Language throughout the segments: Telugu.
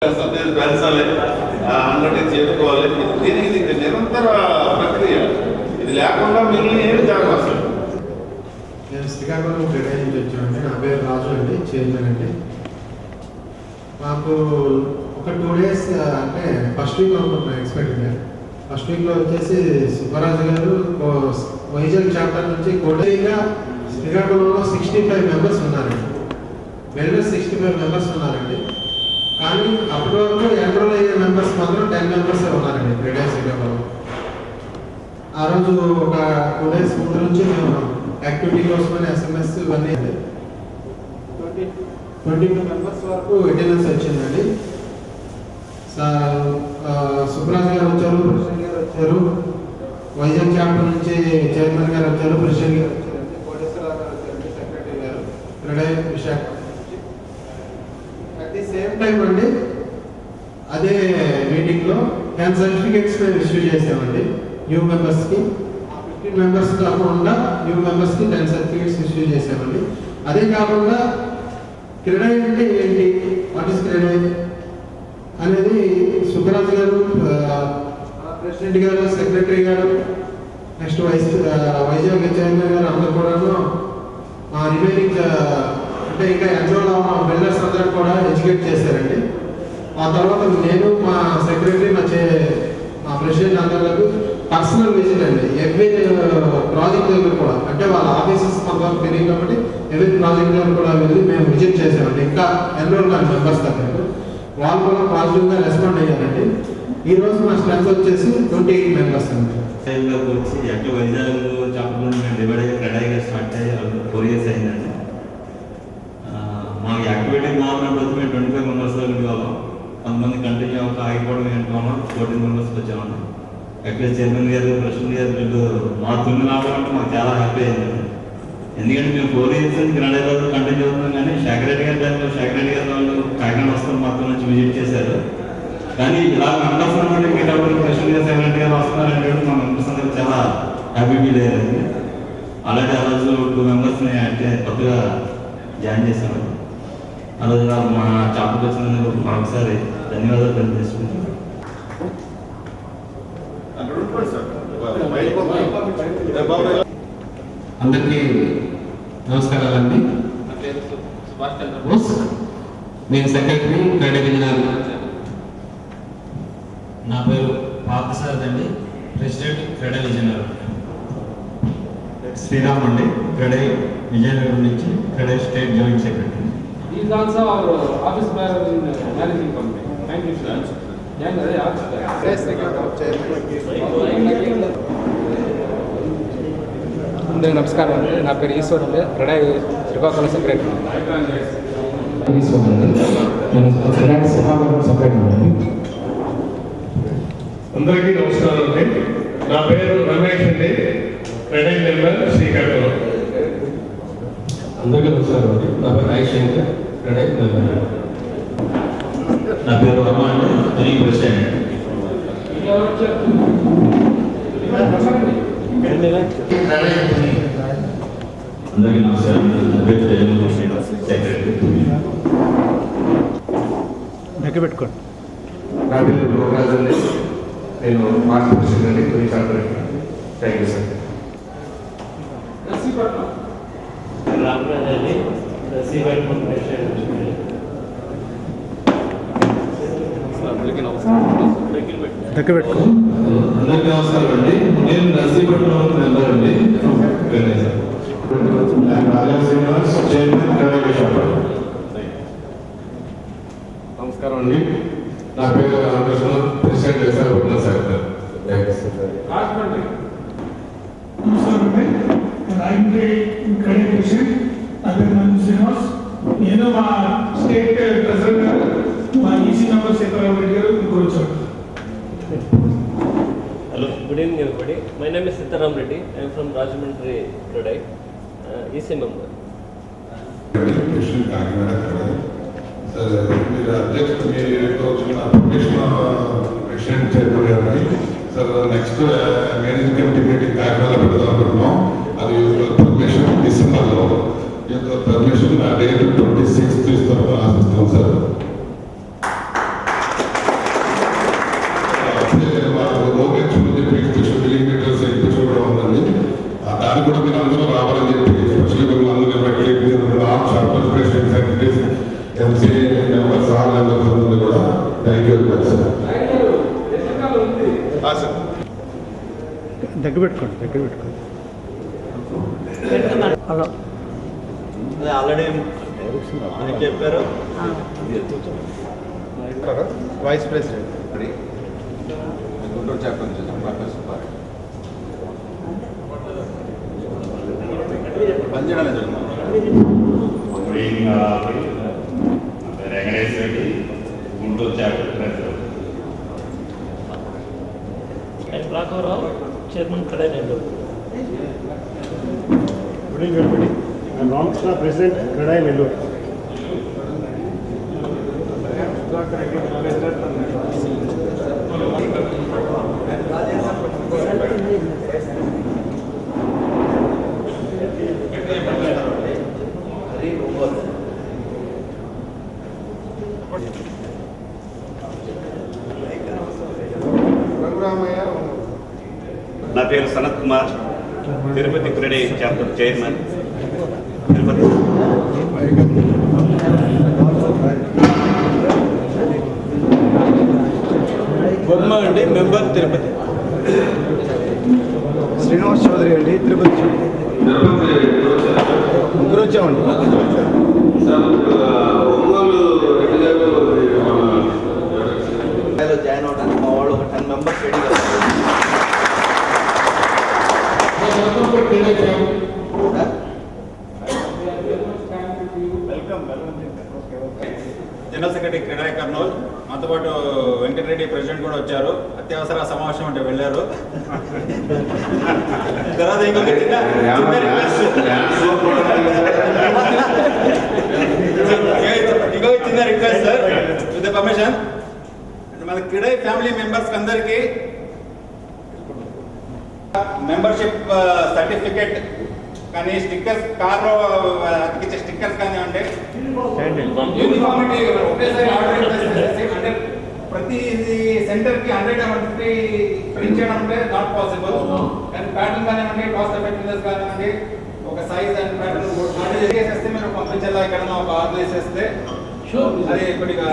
పెంచాలి అన్నట్టు చేసుకోవాలి. దీనికి ఇది నిరంతర ప్రక్రియ. ఇది లేకుండా మిగిలిన ఏమి జరగదు. నేను శ్రీకాకుళం క్రీడా నుంచి వచ్చానండి. నా పేరు రాజు అండి, చైర్మన్ అండి. మాకు ఒక 2 days అంటే ఫస్ట్ వీక్ అనుకుంటున్నాను ఎక్స్పెక్ట్. ఫస్ట్ వీక్లో వచ్చేసి సుబ్బరాజు గారు వైజాగ్ చాప్టర్ నుంచి కోడేగా శ్రీకాకుళంలో 65 మెంబర్స్ ఉన్నారండి. వెల్నెస్ 65 మెంబర్స్ ఉన్నారండి. కానీ అప్పటి వరకు ఎన్రోల్ అయ్యే మెంబర్స్ మాత్రం 10 మెంబర్స్ ఉన్నారండి క్రీడా శ్రీకాకుళం. ఆ రోజు ఒక 2 days ముందు నుంచి మేము యాక్టివిటీ కోసమని SMS ఇవన్నీ 22 మెంబర్స్ వరకు అటెండెన్స్ వచ్చిందండి. సుబ్రాజ్ గారు వచ్చారు, ప్రెసిడెంట్ గారు వచ్చారు, వైజాగ్ చాప్టర్ నుంచి చైర్మన్ గారు వచ్చారు, ప్రెసిడెంట్ గారు వచ్చారండి, కోటేశ్వరరావు గారు వచ్చారండి, సెక్రటరీ గారు, క్రీడా Visakha. At the same time అండి అదే మీటింగ్లో 10 సర్టిఫికేట్స్ మేము ఇష్యూ చేసామండి న్యూ మెంబర్స్కి. 15 మెంబర్స్ కాకుండా న్యూ మెంబర్స్కి 10 సర్టిఫికేట్స్ ఇష్యూ చేసామండి. అదే కాకుండా క్రీడా అంటే ఏంటి, వాట్ ఈస్ క్రీడా అనేది సుబ్బరాజు గారు, ప్రెసిడెంట్ గారు, సెక్రటరీ గారు, నెక్స్ట్ వైజాగ్ చైర్మన్ గారు అందరూ కూడాను రిమైనింగ్ అంటే ఇంకా ఎన్రోల్ అవ్వడం బిల్డర్స్ అందరూ కూడా ఎడ్యుకేట్ చేశారండి. ఆ తర్వాత నేను మా సెక్రటరీ మా ప్రెసిడెంట్ అందరికీ పర్సనల్ విజిట్ అండి. ఎవ్రీ ప్రాజెక్ట్ దగ్గర కూడా, అంటే వాళ్ళ ఆఫీసెస్ మాకు తెలియదు కాబట్టి ఎవ్రీ ప్రాజెక్ట్ దగ్గర కూడా వెళ్ళి మేము విజిట్ చేసామండి. ఇంకా ఎన్రోల్ కాని మెంబర్స్ దగ్గర వాళ్ళు కూడా పాజిటివ్గా రెస్పాండ్ అయ్యారండి. ఈ రోజు మా స్ట్రెంత్ వచ్చేసి 28 మెంబర్స్ అండి. వచ్చి అంటే వైజాగ్ చెప్పడం మేము డివైడ్ అయ్యి క్రెడాయిగా స్టార్ట్ అయ్యి 4 years అయిందండి. మాకు యాక్టివిటీ బాగున్నప్పుడు వచ్చి మేము 25 మెంబర్స్ వెళ్ళేవాళ్ళం. కొంతమంది కంటిన్యూ ఆగిపోవడం ఏంటో 14 మెంబర్స్కి వచ్చామండి. యాక్చువల్లీ చైర్మన్ గారు, ప్రెసిడెంట్ గారు వీళ్ళు మా తుమ్మి రావడం అంటే మాకు చాలా హ్యాపీ అయిందండి. ఎందుకంటే మేము 4 years నుంచి క్రెడాయిలో కంటిన్యూ అవుతున్నాం. కానీ శాఖరెడ్డి గారి టైంలో శాఖరెడ్డి గారు వాళ్ళు కాకినాడ వస్తారు మాతో నుంచి విజిట్ చేశారు. కానీ ఇలా మెంబర్స్ అంటే మీటప్పుడు ప్రెసిడెంట్ గారు, సెక్రటరీ గారు వస్తున్నారంటే మా మెంబర్స్ అందరూ చాలా హ్యాపీ ఫీల్ అయ్యారండి. అలాగే ఆ రోజు 2 మెంబర్స్ని అంటే కొత్తగా జాయిన్ చేశాను. ఆ రోజు మా చాపకు వచ్చినందుకు మరొకసారి ధన్యవాదాలు తెలియజేసుకుంటున్నాను. అందరికీ నమస్కారాలండి. నేను సెక్రటరీ క్రీడా విజయనగరం. నా పేరు పార్థసారథి అండి, ప్రెసిడెంట్ క్రీడా విజయనగరం. శ్రీరామ్ అండి, క్రీడా విజయనగరం నుంచి క్రీడా state joint secretary. He's also our office manager in managing company. Thank you, sir. అందరికీ నమస్కారం అండి. నా పేరు ఈశ్వర్ అండి, క్రీడా శ్రీకాకుళం సెక్రటరీ. అందరికీ నమస్కారం అండి. నా పేరు రమేష్ అండి, క్రీడా మెంబర్ శ్రీకాకుళం. అందరికీ నమస్కారం అండి. నా పేరు రాజశేఖర్, క్రీడా మెంబర్. నా పేరు వర్మ అండి, ప్రెసిడెంట్. అందరికీ నమస్కారం. నా పేరు సెక్రటరీ. పెట్టుకోండి. నా పేరు లోకరాజు అండి, నేను మాస్టర్ ప్రెసిడెంట్ అండి, కొన్ని chapter. Thank you sir. Ramaraju అందరికీ నమస్కారం. అందరికీ నమస్కారం అండి. నేను నర్సీపట్నం మెంబర్ అండి. చైర్మన్ క్రీడా విశాఖ. నమస్కారం అండి. నా పేరు Ramakrishna, president Visakhapatnam secretary. Thank you sir. నేను మా స్టేట్ ప్రెసిడెంట్ గారు, మా ఈసీ మెంబర్ సీతారామరెడ్డి గారు కూర్చోండి. Hello, good evening everybody. My name is Sitaram Reddy. I am from Rajahmundry, Kredai, EC member. Sir next managing committee meeting Kakinada పెడదాం అనుకుంటున్నాం. అది పర్మిషన్ డిసెంబర్లో. పర్మిషన్ డేట్ 26 ఇస్తాం సార్. కాన్ఫరెన్స్ రావాలని చెప్పి స్పెషల్ అందరినీ పెట్టి sharper president secretaries MC members all members అందరూ కూడా thank you very much sir. దగ్గర పెట్టుకోండి హలో ఆల్రెడీ చెప్పారు. Vice president Guntur chapter professor Subbareddy పనిచేయడానికి వెంకటేశ్వర రెడ్డి గుంటూరు చాప్టర్ ప్రెసిడెంట్. రాఘవరావు chairman Kadai Nellore. Good evening. Ramakrishna president Kadai Nellore. నా పేరు సనత్ కుమార్, తిరుపతి క్రెడై చాప్టర్ చైర్మన్ తిరుపతి. వర్మ అండి, మెంబర్ తిరుపతి. శ్రీనివాస్ చౌదరి అండి, తిరుపతి. ముగ్గురు వచ్చామండి. జాయిన్ అవడానికి మా వాళ్ళు ఒక 10 members ready general secretary CREDAI Kurnool, మాతో పాటు వెంకటరెడ్డి ప్రెసిడెంట్ కూడా వచ్చారు. అత్యవసర సమావేశం అంటే వెళ్ళారు. తర్వాత ఇంకొక చిన్న request sir, with the permission, మన క్రీడాయి ఫ్యామిలీ మెంబర్స్ అందరికీ మెంబర్షిప్ సర్టిఫికెట్ కానీ స్టిక్కర్స్, కార్లో అతికిచ్చే స్టిక్కర్స్ కానివ్వండి, యూనిఫామిటీ ఒకేసారి ఆర్డర్ చేసేసి అంటే ప్రతి సెంటర్కి 150 ప్రింట్ చేయడం అంటే నాట్ పాసిబుల్. కానీ ప్యాటర్న్ కానివ్వండి, కాస్ట్ ఎఫెక్టివ్నెస్ కానివ్వండి, ఒక సైజ్ అండ్ ప్యాటర్న్ ఆర్డర్ చేసేస్తే మీరు పంపించేలా ఇక్కడ ఒక ఆర్గనైజ్ చేస్తే అది కొద్దిగా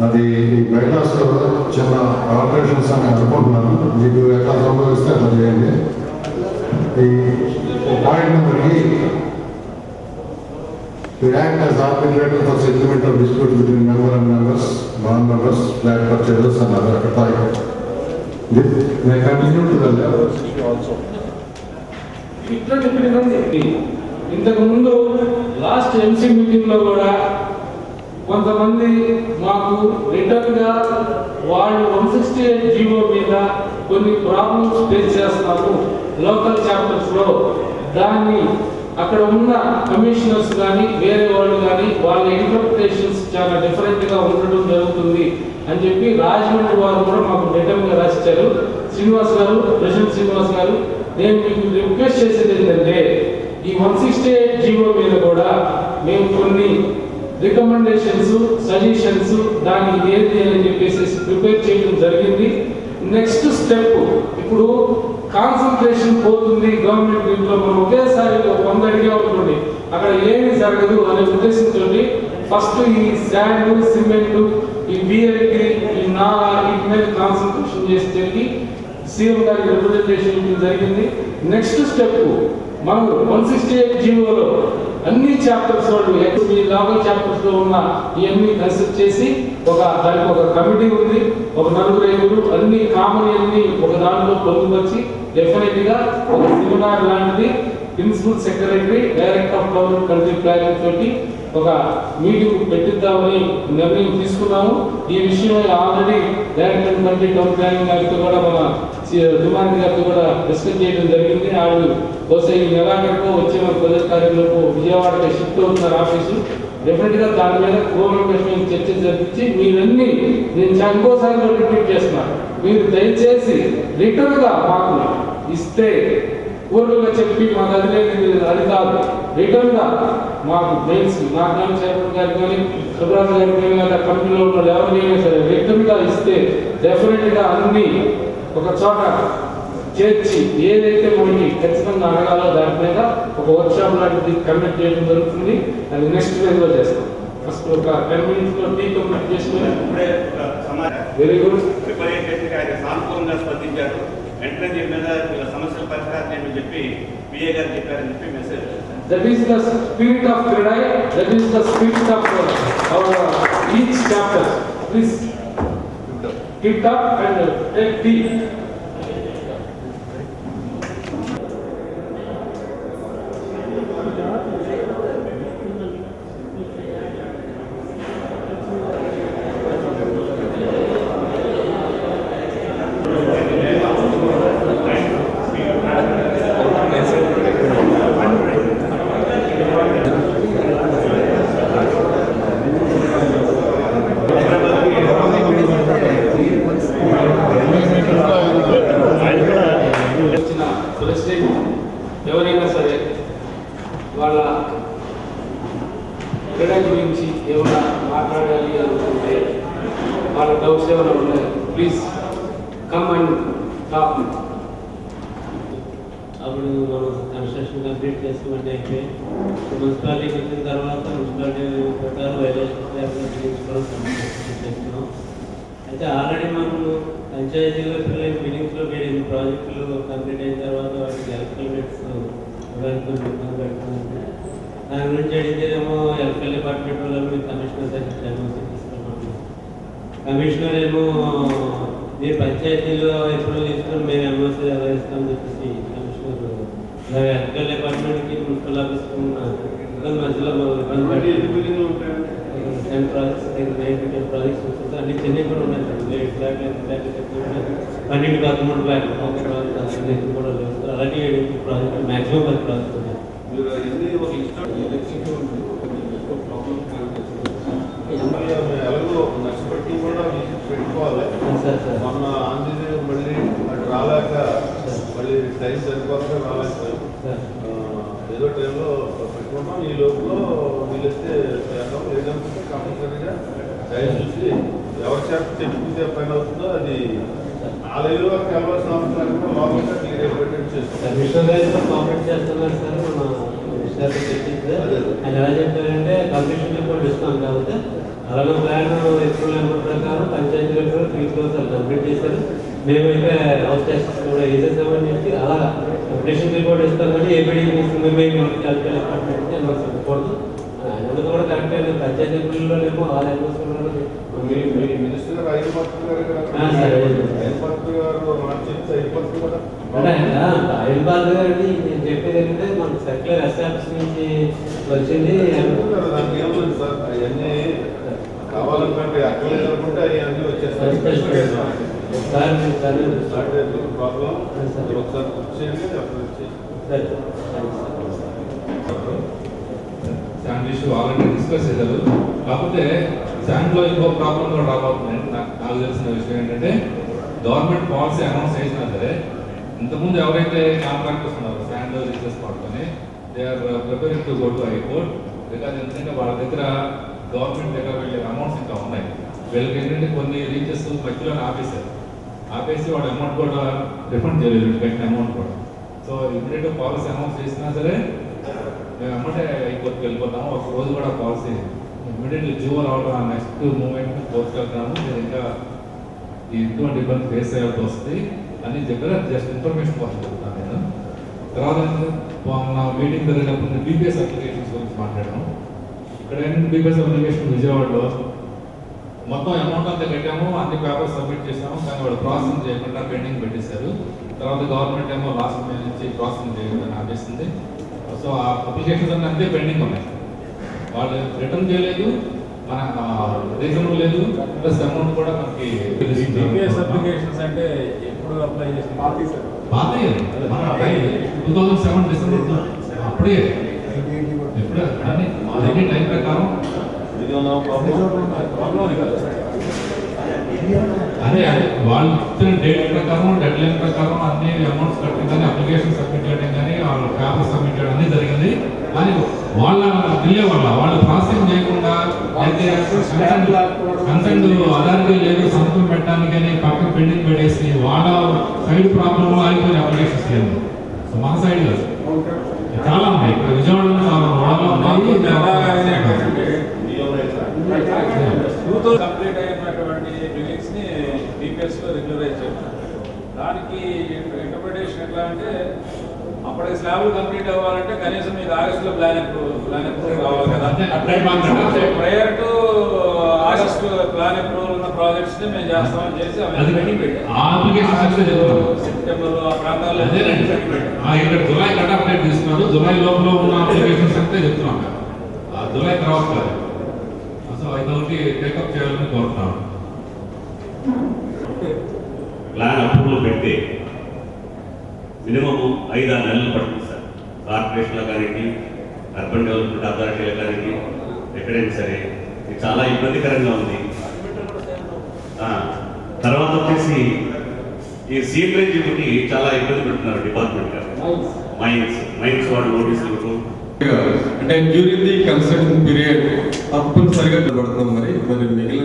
అది బైపాస్ చిన్న ఆపరేషన్స్ అని అనుకుంటున్నాను. మీకు ఎట్లా సంభవిస్తే అట్లా చేయండి. ఈ పాయింట్ నెంబర్కి to act as arbitrator for settlement of dispute between member and members, non-members, flat purchasers and other type. May continue to the level also. ఇంతకు ముందు లాస్ట్ ఎంసీ మీటింగ్ లో కూడా కొంతమంది మాకు రిటర్న్ గా వాళ్ళు 168 జీవో మీద కొన్ని ప్రాబ్లమ్స్ ఫేస్ చేస్తున్నారు లోకల్ చాప్టర్స్ లో. దాన్ని అక్కడ ఉన్న కమిషనర్స్ కానీ వేరే వాళ్ళు కానీ వాళ్ళ ఇంటర్ప్రిటేషన్స్ చాలా డిఫరెంట్ గా ఉండడం జరుగుతుంది అని చెప్పి రాజమండ్రి వారు కూడా మాకు రిటర్న్ గా రాసిచ్చారు. శ్రీనివాస్ గారు, ప్రెసిడెంట్ శ్రీనివాస్ గారు, నేను మీకు రిక్వెస్ట్ చేసేది ఏంటంటే ఈ 168 జీవో మీద కూడా మేము కొన్ని రికమెండేషన్స్, సజెషన్స్ దాని ఏది అని చెప్పేసి ప్రిపేర్ చేయడం జరిగింది. నెక్స్ట్ స్టెప్, ఇప్పుడు కాన్సన్ట్రేషన్ పోతుంది గవర్నమెంట్ దీంట్లో. మనం ఒకేసారి 100 అడిగా ఉంటుంది, అక్కడ ఏమీ జరగదు అనే ఉద్దేశంతో ఫస్ట్ ఈ శాండ్, సిమెంట్, ఈ బిఎల్టీ, ఈ నాలా వీటి మీద కాన్సన్ట్రేషన్ చేసి సీఎం గారికి రిప్రజెంటేషన్ జరిగింది. నెక్స్ట్ స్టెప్ మనం 168 జీవోలో అన్ని చాప్టర్స్ వాళ్ళు ఈ లోకల్ చాప్టర్స్ లో ఉన్న ఇవన్నీ కన్సిడర్ చేసి దానికి ఒక కమిటీ ఉంది, ఒక 4-5 అన్ని కామన్ అన్ని ఒక దాంట్లో పొందుపరిచి డెఫినెట్ గా ఒక సెమినార్ లాంటిది principal secretary, director of government country planning తోటి ఒక మీటింగ్ పెట్టిద్దామని నిర్ణయం తీసుకున్నాము. ఈ విషయం already director committee town planning గారితో కూడా మన దుమాని గారితో కూడా డిస్కస్ చేయడం జరిగింది. వాళ్ళు బహుశా ఈ నెలాఖరుకు వచ్చే మన 10 తారీఖులకు విజయవాడకి షిఫ్ట్ అవుతున్నారు ఆఫీసు. డెఫినెట్ గా దాని మీద కోఆర్డినేషన్ చర్చ జరిపించి మీరన్నీ నేను ఇంకోసారి రిపీట్ చేస్తున్నాను, మీరు దయచేసి రిటర్న్ గా మాకు ఇస్తే పూర్వగా చెప్పి మాకు అది కాదు, రిటర్న్ గా మాకు మెయిల్స్ నారాయణ చైర్మన్ గారు కానీ సుబ్రాజ్ గారు కానీ లేదా కంపెనీలో ఉన్న ఎవరికైనా సరే రిటర్న్ గా ఇస్తే డెఫినెట్ గా అన్ని ఒక చోట చేర్చి ఏదైతే మనకి ఖచ్చితంగా అడగాలో దాని మీద ఒక వర్క్షాప్ లాంటిది కండక్ట్ చేయడం జరుగుతుంది. అది నెక్స్ట్ ఫేజ్ లో చేస్తాం. ఫస్ట్ ఒక 10 minutes లో టీ కంప్లీట్ చేసుకుని వెరీ గుడ్ సానుకూలంగా స్పందించారు. వెంటనే దీని మీద సమస్యల పరిష్కారం చేయమని చెప్పి పిఏ గారు చెప్పారని చెప్పి message. That is the spirit of CREDAI. That is the spirit of our each chapter. Please keep up and take tea. ఎవరైనా సరే వాళ్ళ క్రీడ గురించి ఏమైనా మాట్లాడాలి అనుకుంటే వాళ్ళ డౌట్స్ ఏమైనా ఉన్నాయి, ప్లీజ్ కమ్ అండ్ టాక్. అప్పుడు మనం కన్స్ట్రక్షన్ కంప్లీట్ చేసుకున్నట్టు అయితే మున్సిపాలిటీకి వచ్చిన తర్వాత మున్సిపాలిటీ ప్రకారం వైలేషన్ చేస్తున్నాం. అయితే ఆల్రెడీ మనం పంచాయతీలో పిల్లలు మీటింగ్స్లో వేరే ప్రాజెక్టులు కంప్లీట్ అయిన తర్వాత వాటికి ఎలక్ట్రికల్ రేట్స్ ఇబ్బంది పెడుతుంది. దాని గురించి అడిగితేనేమో ఎలక్ట్రికల్ డిపార్ట్మెంట్ వాళ్ళు మీరు కమిషనర్ దగ్గర తీసుకున్నాము. కమిషనర్ ఏమో మీరు పంచాయతీలో ఎప్పుడు తీసుకుని మేము ఎంఓసీ ఎలా ఇస్తామని చెప్పేసి కమిషనర్ ఎలక్ట్రికల్ డిపార్ట్మెంట్కి మున్సిపల్ ఆఫీస్కి ఉన్న ఇబ్బంది మధ్యలో ఇబ్బంది పడి 10 ప్రాజెక్ట్స్ 9 ప్రాజెక్ట్స్ వస్తుంది. అన్ని చెన్నై కూడా ఉన్నాయి. 8 లాక్లు 12-13 లాక్లు ఒక ప్రాజెక్ట్ అసలు కూడా లేదు. అలాంటి 7 ప్రాజెక్ట్ మ్యాక్సిమం 10 ప్రాజెక్ట్ ఉన్నాయి. నష్టపెట్టి కూడా పెట్టుకోవాలి. మొన్న ఆంజనేయ మళ్ళీ అటు రాలేక మళ్ళీ టైం సరిపోక రాలేకపోయాం. ఏదో టైంలో పెట్టుకున్నాం. ఈ లోపల వీలైతే చేద్దాం, లేదంటే కంపల్సరీగా టైం చూసి ఎవరి చేత చెప్పుకుంటే పని అవుతుందో అది ఆలయంలో వెళ్ళవలసిన అవసరం లేకుండా లోపలిగా క్లియర్ పెట్టేట్టు చేస్తాం. కాంప్లీట్ చేస్తున్నారు సార్. ఆయన ఎలా చెప్పారంటే కంప్లీషన్ రిపోర్ట్ ఇస్తాం కాబట్టి అలాగే ప్లాన్ ఎప్పుడు నెంబర్ ప్రకారం పంచాయతీలో కూడా 3 crores కంప్లీట్ చేశారు. మేమైతే హౌస్ ట్యాక్సెస్ కూడా వేసేసామని చెప్పి అలా కంప్లీషన్ రిపోర్ట్ ఇస్తాం. కానీ ఏపీడీ మేము క్యాల్కులేట్ చెప్పకూడదు. ఆయన కూడా కరెక్ట్ అయిన పంచాయతీ బిల్లులోనేమో ఆల్ మినిస్టర్ ఐదు బాధ గారిని నేను చెప్పేది ఏంటంటే మనకు సర్క్యులర్ ఎస్ఆర్ఎస్ నుంచి వచ్చింది. సార్ అవన్నీ కావాలనుకుంటే అక్కడే అనుకుంటే అవన్నీ వచ్చేస్తాయి. ప్రాబ్లం ఒకసారి వచ్చేయండి. శాండ్ ఇష్యూ ఆల్రెడీ డిస్కస్ చేశారు. కాకపోతే శాండ్లో ఇంకో ప్రాబ్లం కూడా రాబోతుంది. నాకు తెలిసిన విషయం ఏంటంటే గవర్నమెంట్ పాలసీ అనౌన్స్ చేసినా సరే ఇంతకుముందు ఎవరైతే కాంట్రాక్టర్స్ ఉన్నారో శాండ్ రీసెస్ పట్టుకొని they are preparing to go to high court. Because ఎందుకంటే వాళ్ళ దగ్గర గవర్నమెంట్ దగ్గర వెళ్ళే అమౌంట్స్ ఇంకా ఉన్నాయి. వీళ్ళకి ఏంటంటే కొన్ని రీచెస్ మధ్యలోనే ఆపేసి వాడు అమౌంట్ కూడా రిఫండ్ చేయలేదు, కట్టిన అమౌంట్ కూడా. సో ఇమీడియట్గా పాలసీ అనౌన్స్ చేసినా సరే మేము అమౌంటే హైకోర్టుకి వెళ్ళిపోతాము. ఒక రోజు కూడా పాలసీ ఇమీడియట్లీ జీవో రావడం నెక్స్ట్ మూమెంట్ కోర్టుకి వెళ్తాము. మీరు ఇంకా ఇటువంటి ఇబ్బంది ఫేస్ చేయాల్సి వస్తుంది అని చెప్పారు. జస్ట్ ఇన్ఫర్మేషన్ కోసం చెప్తాను నేను. తర్వాత నా మీటింగ్ జరిగినప్పుడు బీపీఎస్ అప్లికేషన్స్ గురించి మాట్లాడాము. ఇక్కడ ఏంటంటే బీపీఎస్ అప్లికేషన్ విజయవాడలో మొత్తం అమౌంట్ అంతా కట్టాము, అన్ని పేపర్స్ సబ్మిట్ చేసాము. కానీ వాళ్ళు ప్రాసెసింగ్ చేయకుండా పెండింగ్ పెట్టేశారు. తర్వాత గవర్నమెంట్ ఏమో లాస్ట్ మే నుంచి ప్రాసెసింగ్ చేయకుండా ఆపేసింది. సో ఆ అప్లికేషన్స్ అన్నీ అంతే పెండింగ్ ఉన్నాయి. వాళ్ళు రిటర్న్ చేయలేదు, మన దేశంలో లేదు, ప్లస్ అమౌంట్ కూడా మనకి అప్లికేషన్స్ అంటే ఎప్పుడు అప్లై చేసిన పాత 2007 డిసెంబర్ అప్పుడే ఎప్పుడే అన్ని టైం ప్రకారం అదే వాళ్ళు ఇచ్చిన డేట్ ప్రకారం డెడ్ లైన్ ప్రకారం అన్ని అమౌంట్స్ కట్టడం కానీ అప్లికేషన్ సబ్మిట్ చేయడం కానీ వాళ్ళ పేపర్ సబ్మిట్ చేయడం అన్నీ జరిగింది. కానీ వాళ్ళ డిలే వల్ల వాళ్ళు ప్రాసెసింగ్ చేయకుండా అయితే కన్సెంట్ అథారిటీ లేదు సంతకం పెట్టడానికి కానీ పక్కన పెండింగ్ పెట్టేసి వాళ్ళ సైడ్ ప్రాబ్లంలో ఆగిపోయిన అప్లికేషన్స్ లేదు. సో మన సైడ్ చాలా ఉన్నాయి, ఇక్కడ విజయవాడలో చాలా వాళ్ళలో కంప్లీట్ అయినటువంటి బిల్డింగ్స్ ని డీపీఎస్ లో రెగ్యులరైజ్ చేయాలి. దానికి ఇంటర్ప్రిటేషన్ ఎట్లా అంటే అప్పటికి స్లాబ్ కంప్లీట్ అవ్వాలంటే కనీసం మీకు ఆగస్టులో ప్లాన్ అప్రూవల్ కావాలి కదా. Prior to August plan approval ఉన్న ప్రాజెక్ట్స్ ని మేము చేస్తామని చేసి సెప్టెంబర్ ఆ ప్రాంతాల్లో ఇక్కడ జులై కట్ ఆఫ్ డేట్ తీసుకున్నారు. జులై లోపల ఉన్న అప్లికేషన్స్ అంతే చెప్తున్నాం కదా, ఆ జులై తర్వాత కాదు. సో ఇదొకటి టేకప్ చేయాలని కోరుతున్నాను. ప్లాన్ అప్రూవల్ పెడితే మినిమం 5-6 నెలలు పడుతుంది సార్. కార్పొరేషన్లో కానీ అర్బన్ డెవలప్మెంట్ అథారిటీలో కానీ ఎక్కడైనా సరే ఇది చాలా ఇబ్బందికరంగా ఉంది. తర్వాత వచ్చేసి ఈ సీవరేజ్ ఒకటి చాలా ఇబ్బంది పెడుతున్నారు డిపార్ట్మెంట్ గారు. మైన్స్ వాళ్ళు నోటీసులు అంటే డ్యూరింగ్ ది కన్స్ట్రక్షన్ పీరియడ్ తప్పనిసరిగా పడుతున్నాం. మరి మిగిలిన